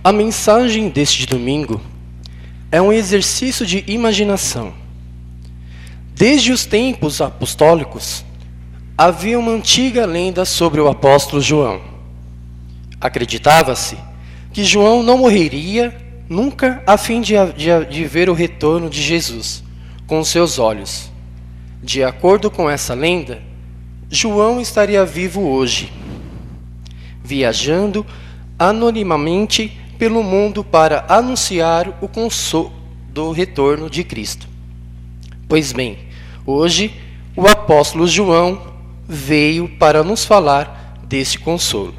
A mensagem deste domingo é um exercício de imaginação. Desde os tempos apostólicos, havia uma antiga lenda sobre o apóstolo João. Acreditava-se que João não morreria nunca a fim de ver o retorno de Jesus com seus olhos. De acordo com essa lenda, João estaria vivo hoje, viajando anonimamente pelo mundo para anunciar o consolo do retorno de Cristo. Pois bem, hoje o apóstolo João veio para nos falar desse consolo.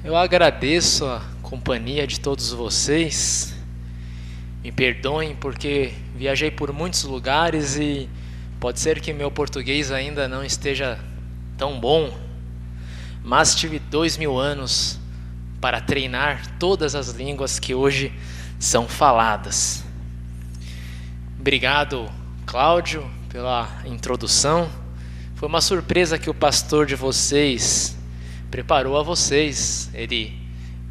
Eu agradeço a companhia de todos vocês. Me perdoem porque viajei por muitos lugares e pode ser que meu português ainda não esteja tão bom, mas tive 2000 anos para treinar todas as línguas que hoje são faladas. Obrigado, Cláudio, pela introdução. Foi uma surpresa que o pastor de vocês preparou a vocês. Ele,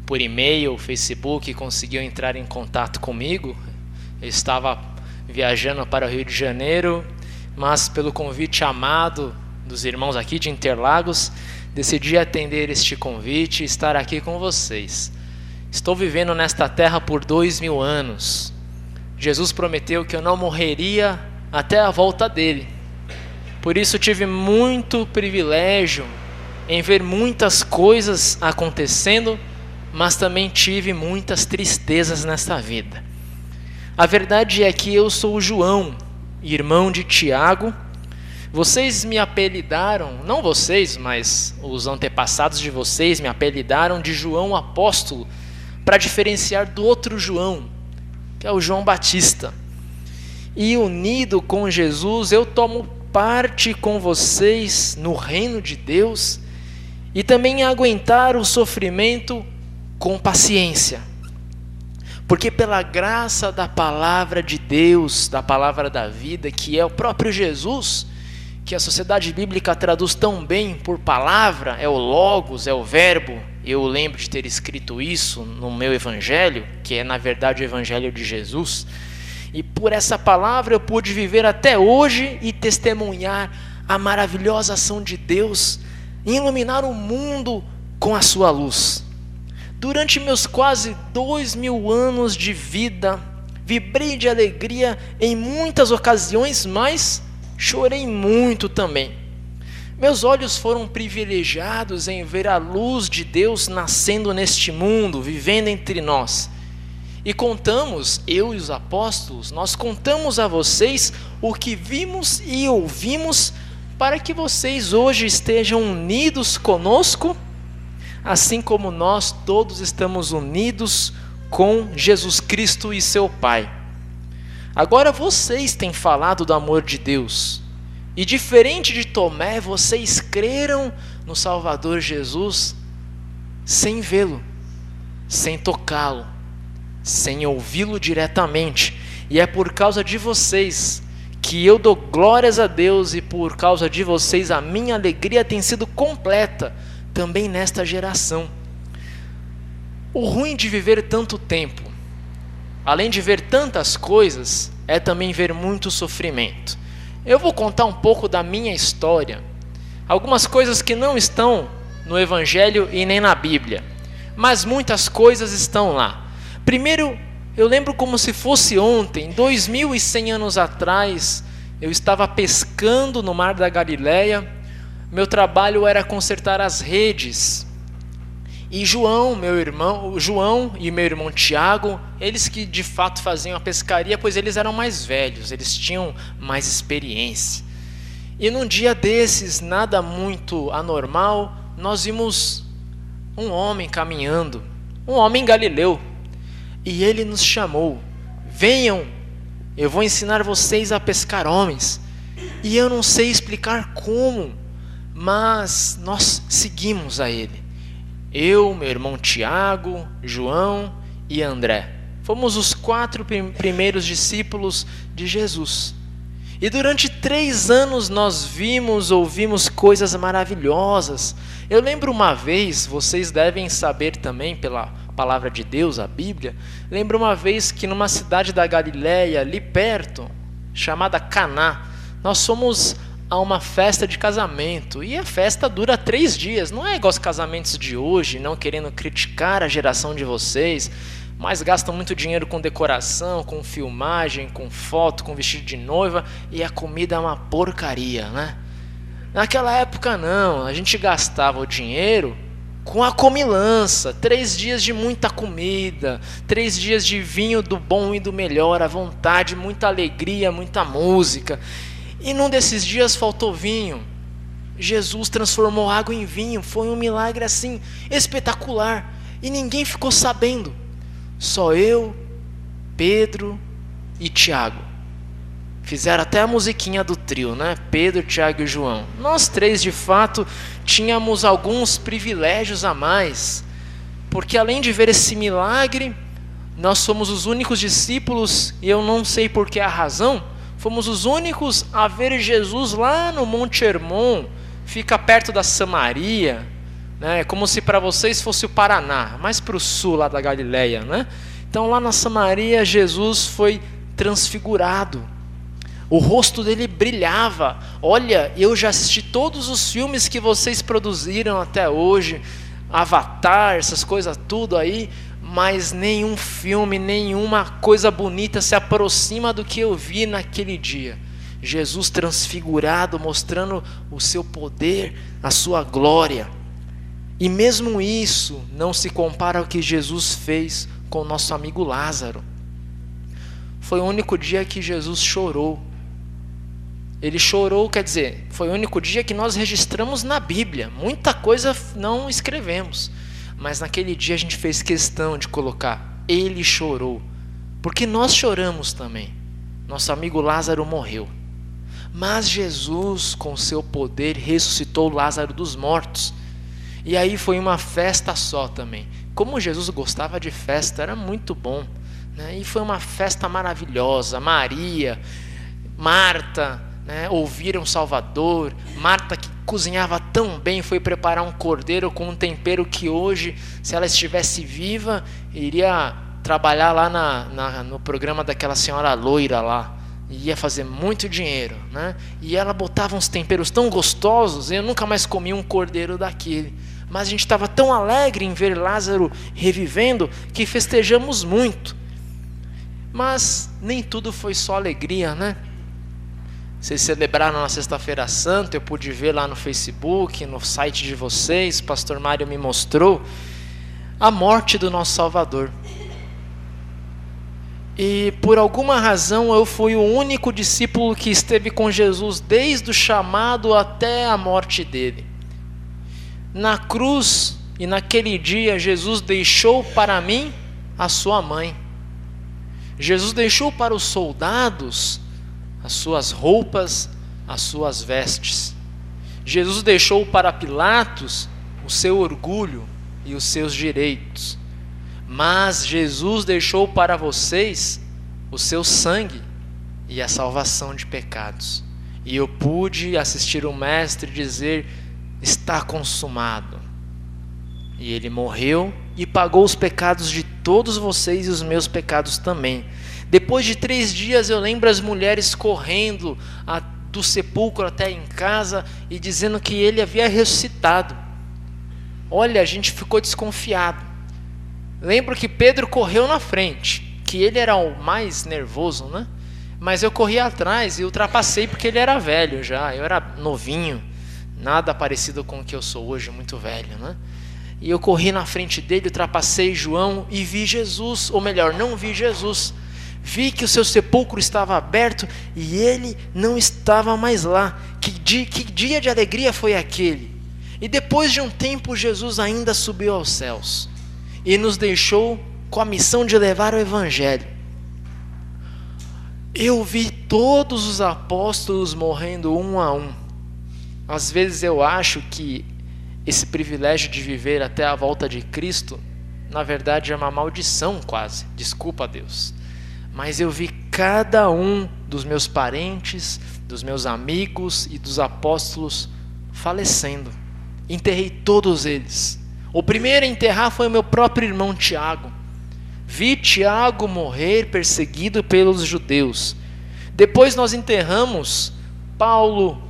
por e-mail, Facebook, conseguiu entrar em contato comigo. Eu estava viajando para o Rio de Janeiro, mas pelo convite amado dos irmãos aqui de Interlagos, decidi atender este convite e estar aqui com vocês. Estou vivendo nesta terra por 2000 anos. Jesus prometeu que eu não morreria até a volta dele. Por isso tive muito privilégio em ver muitas coisas acontecendo, mas também tive muitas tristezas nesta vida. A verdade é que eu sou João, irmão de Tiago. Vocês me apelidaram, não vocês, mas os antepassados de vocês me apelidaram de João Apóstolo, para diferenciar do outro João, que é o João Batista. E unido com Jesus, eu tomo parte com vocês no reino de Deus e também aguentar o sofrimento com paciência. Porque pela graça da palavra de Deus, da palavra da vida, que é o próprio Jesus, que a sociedade bíblica traduz tão bem por palavra, é o Logos, é o Verbo. Eu lembro de ter escrito isso no meu evangelho, que é na verdade o evangelho de Jesus. E por essa palavra eu pude viver até hoje e testemunhar a maravilhosa ação de Deus em iluminar o mundo com a sua luz. Durante meus quase 2000 anos de vida, vibrei de alegria em muitas ocasiões, mas chorei muito também. Meus olhos foram privilegiados em ver a luz de Deus nascendo neste mundo, vivendo entre nós. E contamos, eu e os apóstolos, nós contamos a vocês o que vimos e ouvimos para que vocês hoje estejam unidos conosco, assim como nós todos estamos unidos com Jesus Cristo e seu Pai. Agora vocês têm falado do amor de Deus. E diferente de Tomé, vocês creram no Salvador Jesus sem vê-lo, sem tocá-lo, sem ouvi-lo diretamente. E é por causa de vocês que eu dou glórias a Deus, e por causa de vocês a minha alegria tem sido completa também nesta geração. O ruim de viver tanto tempo, além de ver tantas coisas, é também ver muito sofrimento. Eu vou contar um pouco da minha história, algumas coisas que não estão no Evangelho e nem na Bíblia, mas muitas coisas estão lá. Primeiro, eu lembro como se fosse ontem, 2100 anos atrás, eu estava pescando no Mar da Galileia. Meu trabalho era consertar as redes. E João e meu irmão Tiago, eles que de fato faziam a pescaria, pois eles eram mais velhos, eles tinham mais experiência. E num dia desses, nada muito anormal, nós vimos um homem caminhando, um homem galileu, e ele nos chamou: venham, eu vou ensinar vocês a pescar homens. E eu não sei explicar como, mas nós seguimos a ele. Eu, meu irmão Tiago, João e André. Fomos os 4 primeiros discípulos de Jesus. E durante 3 anos nós ouvimos coisas maravilhosas. Eu lembro uma vez, vocês devem saber também pela palavra de Deus, a Bíblia. Lembro uma vez que numa cidade da Galileia, ali perto, chamada Caná, nós fomos a uma festa de casamento. E a festa dura 3 dias. Não é igual os casamentos de hoje, não querendo criticar a geração de vocês, mas gastam muito dinheiro com decoração, com filmagem, com foto, com vestido de noiva, e a comida é uma porcaria, né? Naquela época não, a gente gastava o dinheiro com a comilança. 3 dias de muita comida, 3 dias de vinho do bom e do melhor, à vontade, muita alegria, muita música. E num desses dias faltou vinho. Jesus transformou água em vinho, foi um milagre assim espetacular, e ninguém ficou sabendo. Só eu, Pedro e Tiago. Fizeram até a musiquinha do trio, né? Pedro, Tiago e João. Nós 3, de fato, tínhamos alguns privilégios a mais. Porque além de ver esse milagre, nós somos os únicos discípulos, e eu não sei por que a razão, fomos os únicos a ver Jesus lá no Monte Hermon, fica perto da Samaria, né? Como se para vocês fosse o Paraná, mais para o sul lá da Galileia, né? Então lá na Samaria Jesus foi transfigurado, o rosto dele brilhava. Olha, eu já assisti todos os filmes que vocês produziram até hoje, Avatar, essas coisas tudo aí, mas nenhum filme, nenhuma coisa bonita se aproxima do que eu vi naquele dia. Jesus transfigurado, mostrando o seu poder, a sua glória. E mesmo isso não se compara ao que Jesus fez com o nosso amigo Lázaro. Foi o único dia que Jesus chorou. Ele chorou, quer dizer, foi o único dia que nós registramos na Bíblia. Muita coisa não escrevemos, mas naquele dia a gente fez questão de colocar: ele chorou, porque nós choramos também. Nosso amigo Lázaro morreu, mas Jesus, com seu poder, ressuscitou Lázaro dos mortos. E aí foi uma festa só também. Como Jesus gostava de festa, era muito bom, né? E foi uma festa maravilhosa. Maria, Marta, né, ouviram Salvador. Marta, que cozinhava tão bem, foi preparar um cordeiro com um tempero que hoje, se ela estivesse viva, iria trabalhar lá no programa daquela senhora loira lá. Ia fazer muito dinheiro, né? E ela botava uns temperos tão gostosos, eu nunca mais comi um cordeiro daquele. Mas a gente estava tão alegre em ver Lázaro revivendo, que festejamos muito. Mas nem tudo foi só alegria, né? Vocês celebraram na Sexta-feira Santa, eu pude ver lá no Facebook, no site de vocês, o pastor Mário me mostrou a morte do nosso Salvador. E por alguma razão eu fui o único discípulo que esteve com Jesus desde o chamado até a morte dele. Na cruz e naquele dia Jesus deixou para mim a sua mãe. Jesus deixou para os soldados as suas roupas, as suas vestes. Jesus deixou para Pilatos o seu orgulho e os seus direitos. Mas Jesus deixou para vocês o seu sangue e a salvação de pecados. E eu pude assistir o Mestre dizer: está consumado. E ele morreu e pagou os pecados de todos vocês e os meus pecados também. Depois de 3 dias eu lembro as mulheres correndo do sepulcro até em casa e dizendo que ele havia ressuscitado. Olha, a gente ficou desconfiado. Lembro que Pedro correu na frente, que ele era o mais nervoso, né? Mas eu corri atrás e ultrapassei porque ele era velho já, eu era novinho, nada parecido com o que eu sou hoje, muito velho, né? E eu corri na frente dele, ultrapassei João e vi Jesus, ou melhor, não vi Jesus. Vi que o seu sepulcro estava aberto e ele não estava mais lá. Que dia de alegria foi aquele? E depois de um tempo, Jesus ainda subiu aos céus e nos deixou com a missão de levar o Evangelho. Eu vi todos os apóstolos morrendo um a um. Às vezes eu acho que esse privilégio de viver até a volta de Cristo, na verdade é uma maldição quase, desculpa a Deus. Mas eu vi cada um dos meus parentes, dos meus amigos e dos apóstolos falecendo. Enterrei todos eles. O primeiro a enterrar foi o meu próprio irmão Tiago. Vi Tiago morrer perseguido pelos judeus. Depois nós enterramos Paulo.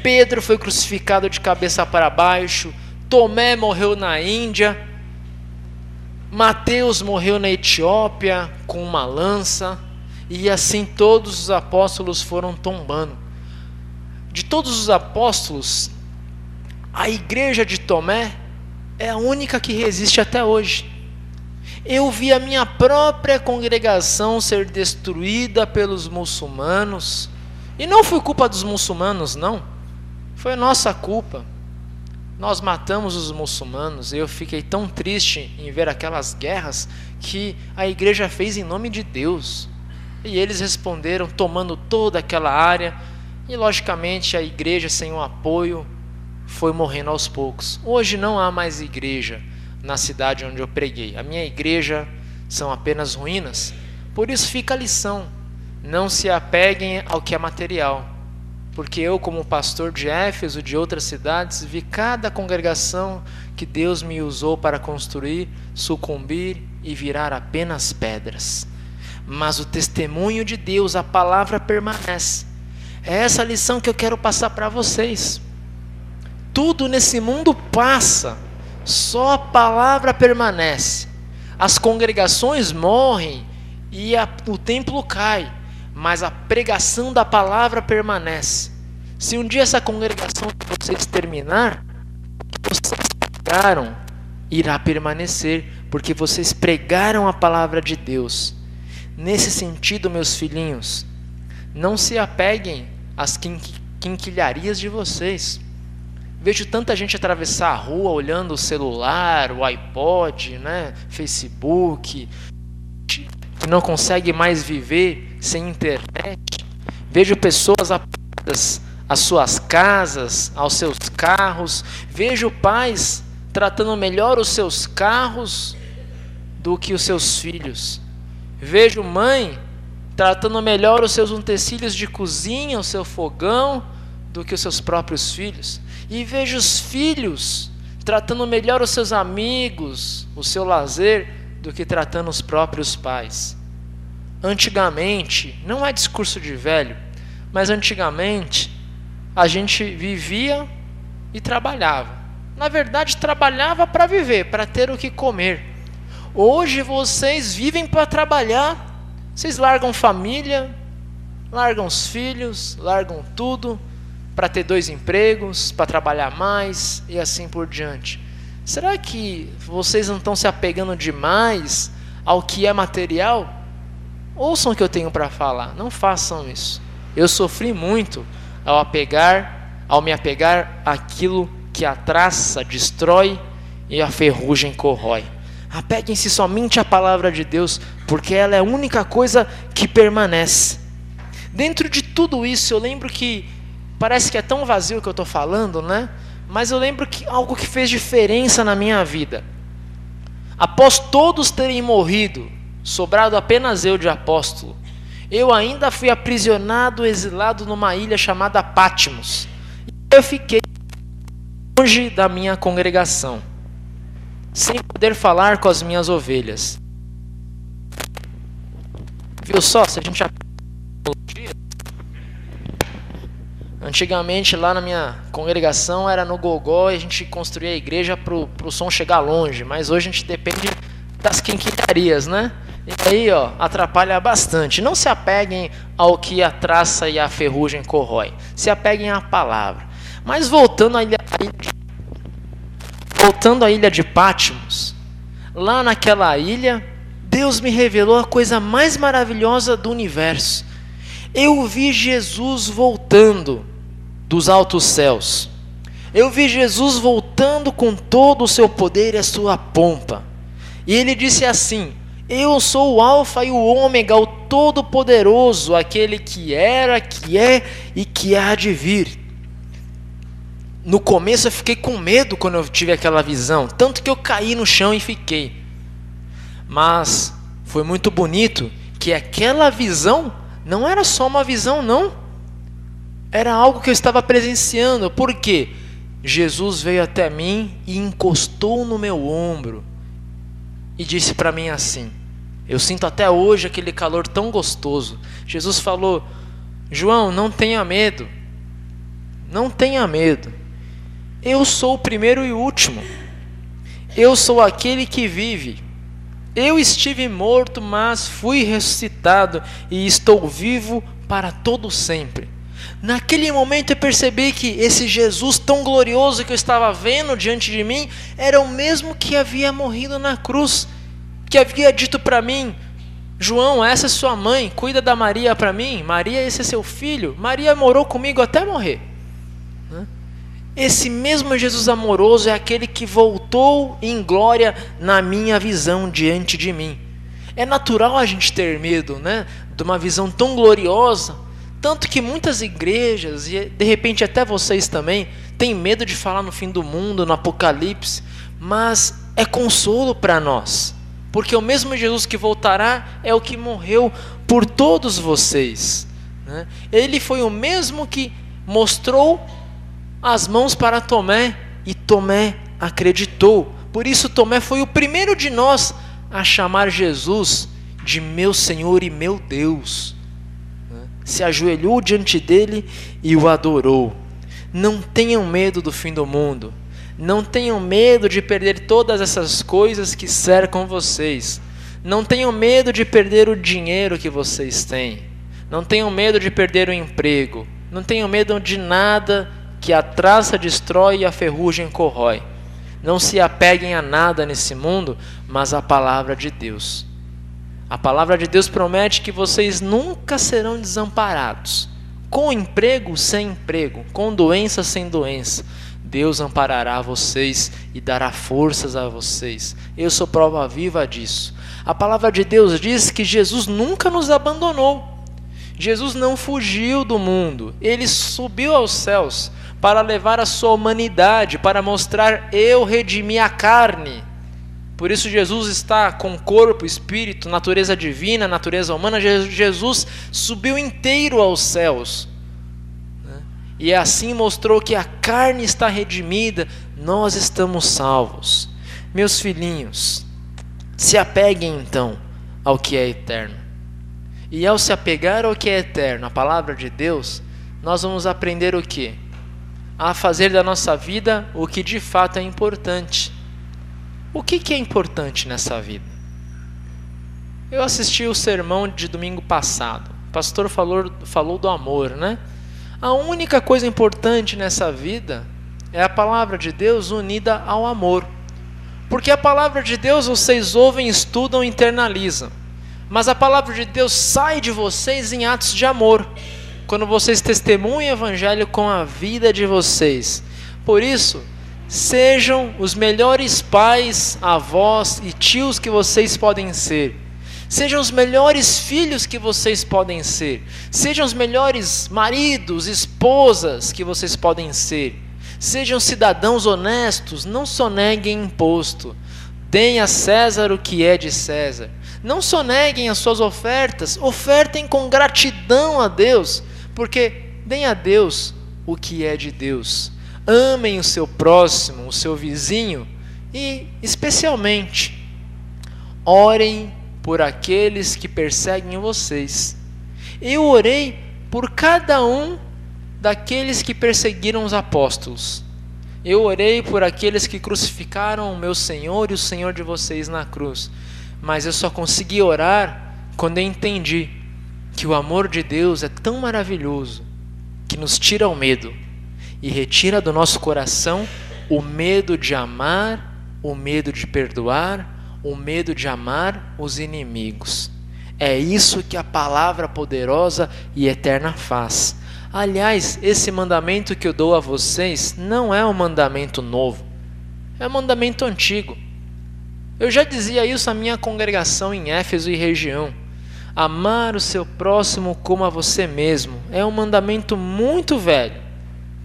Pedro foi crucificado de cabeça para baixo. Tomé morreu na Índia. Mateus morreu na Etiópia com uma lança. E assim todos os apóstolos foram tombando. De todos os apóstolos, a igreja de Tomé é a única que resiste até hoje. Eu vi a minha própria congregação ser destruída pelos muçulmanos. E não foi culpa dos muçulmanos, não. Foi nossa culpa. Nós matamos os muçulmanos. E eu fiquei tão triste em ver aquelas guerras que a igreja fez em nome de Deus. E eles responderam tomando toda aquela área. E logicamente a igreja sem o apoio foi morrendo aos poucos. Hoje não há mais igreja na cidade onde eu preguei. A minha igreja são apenas ruínas. Por isso fica a lição: não se apeguem ao que é material. Porque eu, como pastor de Éfeso, de outras cidades, vi cada congregação que Deus me usou para construir sucumbir e virar apenas pedras. Mas o testemunho de Deus, a palavra permanece. É essa lição que eu quero passar para vocês. Tudo nesse mundo passa, só a palavra permanece. As congregações morrem e o templo cai, mas a pregação da palavra permanece. Se um dia essa congregação de vocês terminar, o que vocês pregaram irá permanecer, porque vocês pregaram a palavra de Deus. Nesse sentido, meus filhinhos, não se apeguem às quinquilharias de vocês. Vejo tanta gente atravessar a rua olhando o celular, o iPod, Facebook, que não consegue mais viver sem internet. Vejo pessoas apegadas às suas casas, aos seus carros. Vejo pais tratando melhor os seus carros do que os seus filhos. Vejo mãe tratando melhor os seus utensílios de cozinha, o seu fogão, do que os seus próprios filhos. E vejo os filhos tratando melhor os seus amigos, o seu lazer, do que tratando os próprios pais. Antigamente, não é discurso de velho, mas antigamente a gente vivia e trabalhava. Na verdade, trabalhava para viver, para ter o que comer. Hoje vocês vivem para trabalhar. Vocês largam família, largam os filhos, largam tudo para ter 2 empregos, para trabalhar mais e assim por diante. Será que vocês não estão se apegando demais ao que é material? Ouçam o que eu tenho para falar, não façam isso. Eu sofri muito ao me apegar àquilo que a traça destrói e a ferrugem corrói. Apeguem-se somente à palavra de Deus, porque ela é a única coisa que permanece. Dentro de tudo isso, eu lembro que parece que é tão vazio o que eu estou falando, mas eu lembro que algo que fez diferença na minha vida. Após todos terem morrido, sobrado apenas eu de apóstolo, eu ainda fui aprisionado, exilado numa ilha chamada Patmos. Eu fiquei longe da minha congregação, sem poder falar com as minhas ovelhas. Viu só, se a gente antigamente lá na minha congregação era no gogó e a gente construía a igreja pro som chegar longe, mas hoje a gente depende das quinquilharias, E aí, atrapalha bastante. Não se apeguem ao que a traça e a ferrugem corrói. Se apeguem à palavra. Mas voltando à ilha de Patmos, lá naquela ilha, Deus me revelou a coisa mais maravilhosa do universo. Eu vi Jesus voltando dos altos céus. Eu vi Jesus voltando com todo o seu poder e a sua pompa. E ele disse assim: eu sou o Alfa e o Ômega, o Todo-Poderoso, aquele que era, que é e que há de vir. No começo eu fiquei com medo quando eu tive aquela visão, tanto que eu caí no chão e fiquei. Mas foi muito bonito que aquela visão não era só uma visão, não. Era algo que eu estava presenciando. Por quê? Jesus veio até mim e encostou no meu ombro e disse para mim assim, eu sinto até hoje aquele calor tão gostoso. Jesus falou: João, não tenha medo. Não tenha medo. Eu sou o primeiro e o último. Eu sou aquele que vive. Eu estive morto, mas fui ressuscitado e estou vivo para todo sempre. Naquele momento eu percebi que esse Jesus tão glorioso que eu estava vendo diante de mim era o mesmo que havia morrido na cruz, que havia dito para mim: João, essa é sua mãe, cuida da Maria para mim. Maria, esse é seu filho. Maria morou comigo até morrer. Esse mesmo Jesus amoroso é aquele que voltou em glória na minha visão diante de mim. É natural a gente ter medo, né, de uma visão tão gloriosa, tanto que muitas igrejas, e de repente até vocês também, têm medo de falar no fim do mundo, no Apocalipse, mas é consolo para nós, porque o mesmo Jesus que voltará é o que morreu por todos vocês, né? Ele foi o mesmo que mostrou as mãos para Tomé, e Tomé acreditou. Por isso Tomé foi o primeiro de nós a chamar Jesus de meu Senhor e meu Deus. Se ajoelhou diante dele e o adorou. Não tenham medo do fim do mundo. Não tenham medo de perder todas essas coisas que cercam vocês. Não tenham medo de perder o dinheiro que vocês têm. Não tenham medo de perder o emprego. Não tenham medo de nada que a traça destrói e a ferrugem corrói. Não se apeguem a nada nesse mundo, mas à palavra de Deus. A palavra de Deus promete que vocês nunca serão desamparados. Com emprego, sem emprego, com doença, sem doença, Deus amparará vocês e dará forças a vocês. Eu sou prova viva disso. A palavra de Deus diz que Jesus nunca nos abandonou. Jesus não fugiu do mundo. Ele subiu aos céus para levar a sua humanidade, para mostrar: eu redimi a carne. Por isso Jesus está com corpo, espírito, natureza divina, natureza humana. Jesus subiu inteiro aos céus, né? E assim mostrou que a carne está redimida, nós estamos salvos. Meus filhinhos, se apeguem então ao que é eterno. E ao se apegar ao que é eterno, a palavra de Deus, nós vamos aprender o quê? A fazer da nossa vida o que de fato é importante. O que é importante nessa vida? Eu assisti o sermão de domingo passado. O pastor falou do amor, né? A única coisa importante nessa vida é a palavra de Deus unida ao amor. Porque a palavra de Deus vocês ouvem, estudam e internalizam. Mas a palavra de Deus sai de vocês em atos de amor, quando vocês testemunham o evangelho com a vida de vocês. Por isso, sejam os melhores pais, avós e tios que vocês podem ser. Sejam os melhores filhos que vocês podem ser. Sejam os melhores maridos, esposas que vocês podem ser. Sejam cidadãos honestos, não soneguem imposto. Deem a César o que é de César. Não soneguem as suas ofertas, ofertem com gratidão a Deus, porque deem a Deus o que é de Deus. Amem o seu próximo, o seu vizinho, e especialmente orem por aqueles que perseguem vocês. Eu orei por cada um daqueles que perseguiram os apóstolos. Eu orei por aqueles que crucificaram o meu Senhor e o Senhor de vocês na cruz. Mas eu só consegui orar quando eu entendi que o amor de Deus é tão maravilhoso que nos tira o medo e retira do nosso coração o medo de amar, o medo de perdoar, o medo de amar os inimigos. É isso que a palavra poderosa e eterna faz. Aliás, esse mandamento que eu dou a vocês não é um mandamento novo, é um mandamento antigo. Eu já dizia isso à minha congregação em Éfeso e região. Amar o seu próximo como a você mesmo é um mandamento muito velho,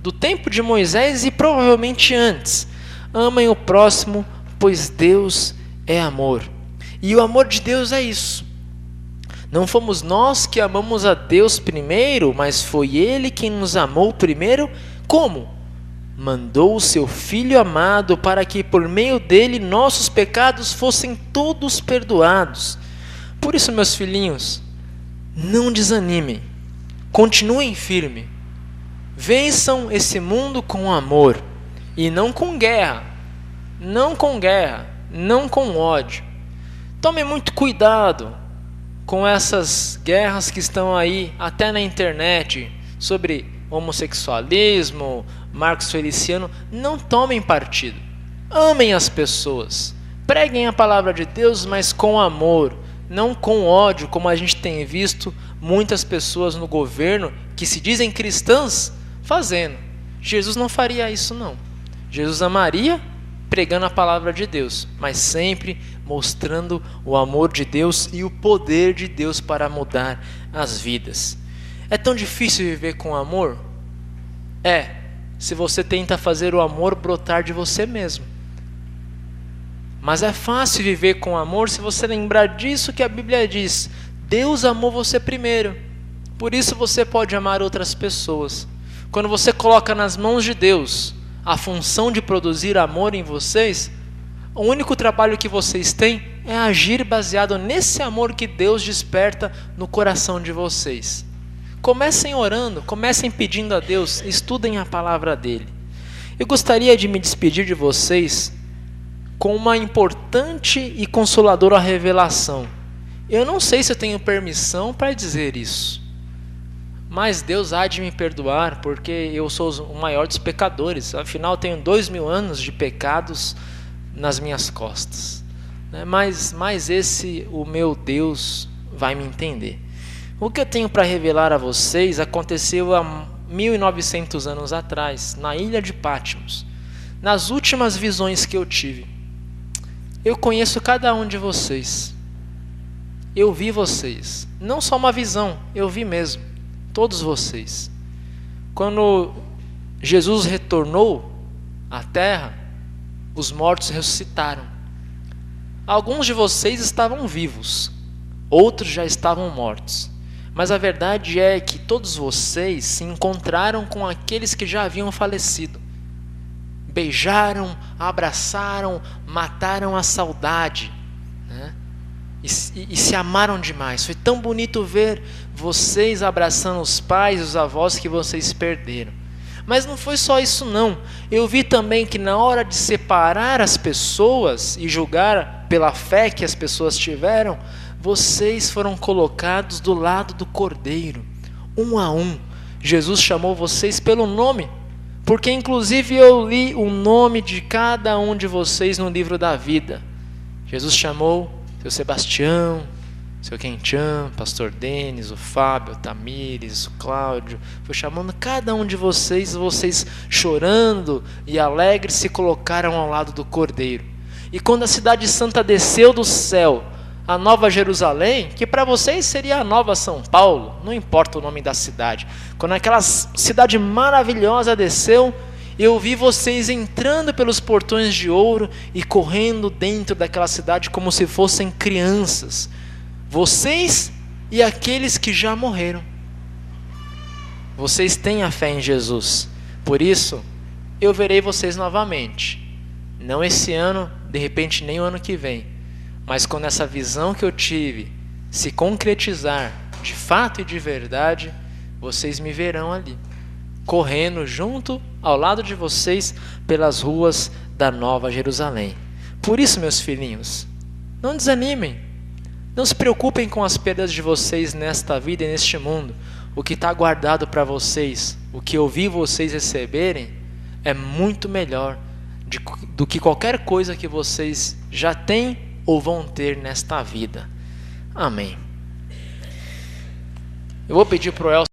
do tempo de Moisés e provavelmente antes. Amem o próximo, pois Deus é amor. E o amor de Deus é isso. Não fomos nós que amamos a Deus primeiro, mas foi Ele quem nos amou primeiro. Como? Mandou o seu Filho amado para que por meio dele nossos pecados fossem todos perdoados. Por isso, meus filhinhos, não desanimem, continuem firmes, vençam esse mundo com amor e não com guerra, não com ódio. Tomem muito cuidado com essas guerras que estão aí até na internet sobre homossexualismo, Marcos Feliciano. Não tomem partido, amem as pessoas, preguem a palavra de Deus, mas com amor, não com ódio, como a gente tem visto muitas pessoas no governo que se dizem cristãs fazendo. Jesus não faria isso não. Jesus amaria pregando a palavra de Deus, mas sempre mostrando o amor de Deus e o poder de Deus para mudar as vidas. É tão difícil viver com amor? Se você tenta fazer o amor brotar de você mesmo. Mas é fácil viver com amor se você lembrar disso que a Bíblia diz. Deus amou você primeiro. Por isso você pode amar outras pessoas. Quando você coloca nas mãos de Deus a função de produzir amor em vocês, o único trabalho que vocês têm é agir baseado nesse amor que Deus desperta no coração de vocês. Comecem orando, comecem pedindo a Deus, estudem a palavra dele. Eu gostaria de me despedir de vocês com uma importante e consoladora revelação. Eu não sei se eu tenho permissão para dizer isso, mas Deus há de me perdoar, porque eu sou o maior dos pecadores. Afinal, tenho 2000 anos de pecados nas minhas costas, né? Mas esse, o meu Deus, vai me entender. O que eu tenho para revelar a vocês aconteceu há 1900 anos atrás, na ilha de Patmos. Nas últimas visões que eu tive, eu conheço cada um de vocês. Eu vi vocês. Não só uma visão, eu vi mesmo. Todos vocês. Quando Jesus retornou à terra, os mortos ressuscitaram. Alguns de vocês estavam vivos, outros já estavam mortos. Mas a verdade é que todos vocês se encontraram com aqueles que já haviam falecido. Beijaram, abraçaram, mataram a saudade, né? E se amaram demais. Foi tão bonito ver vocês abraçando os pais e os avós que vocês perderam. Mas não foi só isso não. Eu vi também que na hora de separar as pessoas e julgar pela fé que as pessoas tiveram, vocês foram colocados do lado do Cordeiro, um a um. Jesus chamou vocês pelo nome, porque inclusive eu li o nome de cada um de vocês no livro da vida. Jesus chamou seu Sebastião, seu Quentian, pastor Denis, o Fábio, o Tamires, o Cláudio. Foi chamando cada um de vocês, vocês chorando e alegres se colocaram ao lado do Cordeiro. E quando a cidade santa desceu do céu, a Nova Jerusalém, que para vocês seria a Nova São Paulo, não importa o nome da cidade. Quando aquela cidade maravilhosa desceu, eu vi vocês entrando pelos portões de ouro e correndo dentro daquela cidade como se fossem crianças. Vocês e aqueles que já morreram. Vocês têm a fé em Jesus. Por isso, eu verei vocês novamente. Não esse ano, de repente nem o ano que vem. Mas quando essa visão que eu tive se concretizar de fato e de verdade, vocês me verão ali, correndo junto ao lado de vocês pelas ruas da Nova Jerusalém. Por isso, meus filhinhos, não desanimem, não se preocupem com as perdas de vocês nesta vida e neste mundo. O que está guardado para vocês, o que eu vi vocês receberem, é muito melhor do que qualquer coisa que vocês já têm ou vão ter nesta vida. Amém. Eu vou pedir para o Elcio